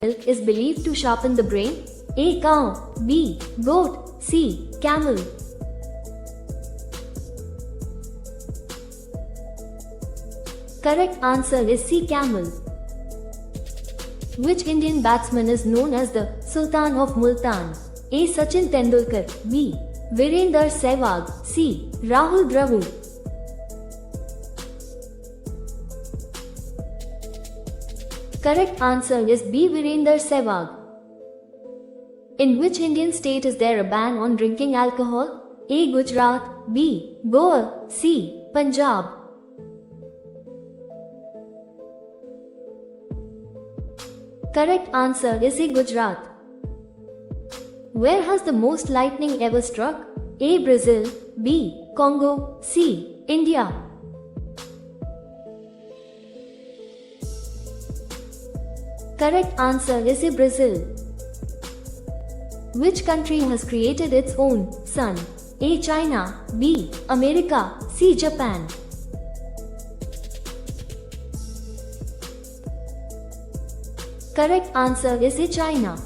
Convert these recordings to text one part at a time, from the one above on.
milk is believed to sharpen the brain? A. Cow. B. Goat. C. Camel. Correct answer is C. Camel. Which Indian batsman is known as the Sultan of Multan? A. Sachin Tendulkar. B. Virender Sehwag. C. Rahul Dravid. Correct answer is B. Virender Sehwag. In which Indian state is there a ban on drinking alcohol? A. Gujarat. B. Goa. C. Punjab. Correct answer is A. Gujarat. Where has the most lightning ever struck? A. Brazil. B. Congo. C. India. Correct answer is A. Brazil. Which country has created its own sun? A. China. B. America. C. Japan. Correct answer is A. China.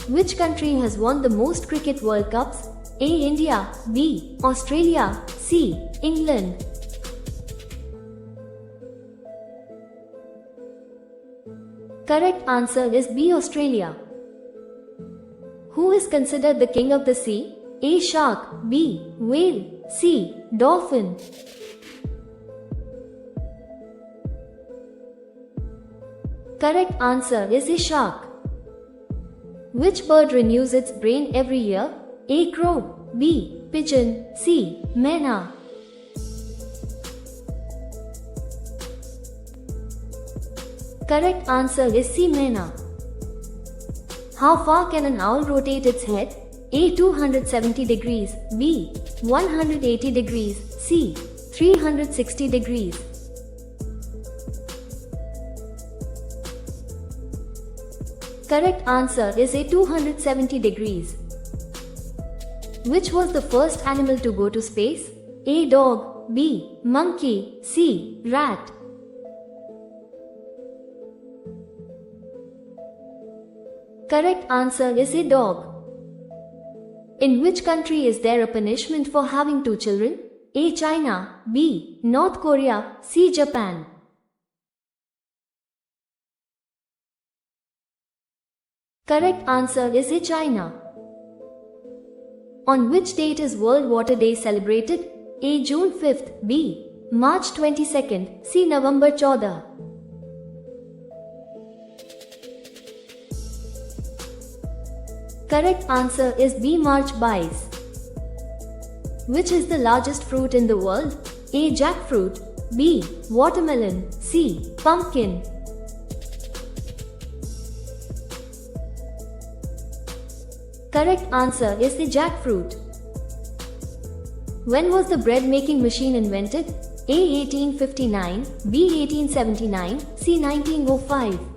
Which country has won the most cricket World Cups? A. India. B. Australia. C. England. Correct answer is B. Australia. Who is considered the king of the sea? A. Shark. B. Whale. C. Dolphin. Correct answer is A. Shark. Which bird renews its brain every year? A. Crow. B. Pigeon. C. Myna. Correct answer is C. Myna. How far can an owl rotate its head? A. 270 degrees. B. 180 degrees. C. 360 degrees. Correct answer is A. 270 degrees. Which was the first animal to go to space? A. Dog. B. Monkey. C. Rat. Correct answer is A. Dog. In which country is there a punishment for having two children? A. China. B. North Korea. C. Japan. Correct answer is A. China. On which date is World Water Day celebrated? A. June 5th. B. March 22nd. C. November 14th. Correct answer is B. March 22. Which is the largest fruit in the world? A. Jackfruit. B. Watermelon. C. Pumpkin. Correct answer is the jackfruit. When was the bread making machine invented? A. 1859. B. 1879. C. 1905.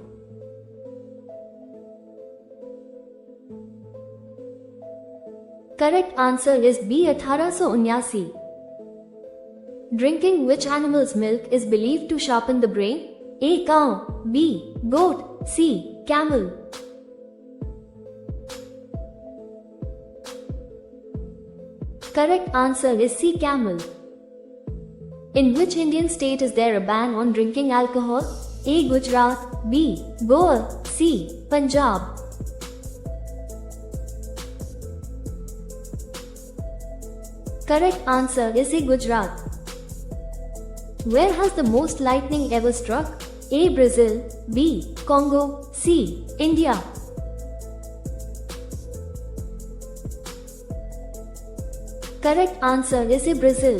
Correct answer is B. 1879. Drinking which animal's milk is believed to sharpen the brain? A. Cow. B. Goat. C. Camel. Correct answer is C. Camel. In which Indian state is there a ban on drinking alcohol? A. Gujarat. B. Goa. C. Punjab. Correct answer is A. Gujarat. Where has the most lightning ever struck? A. Brazil. B. Congo. C. India. Correct answer is A. Brazil.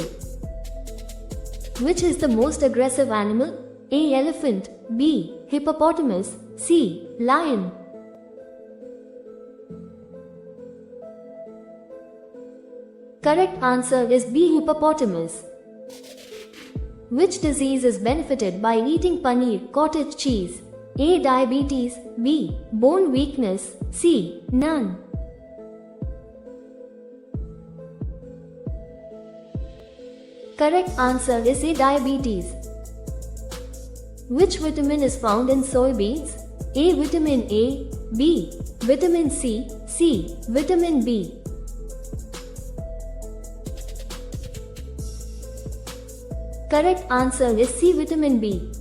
Which is the most aggressive animal? A. Elephant. B. Hippopotamus. C. Lion. Correct answer is B. Hippopotamus. Which disease is benefited by eating paneer, cottage cheese? A. Diabetes. B. Bone weakness. C. None. Correct answer is A. Diabetes. Which vitamin is found in soybeans? A. Vitamin A, B. Vitamin C. Vitamin B. Correct answer is C. Vitamin B.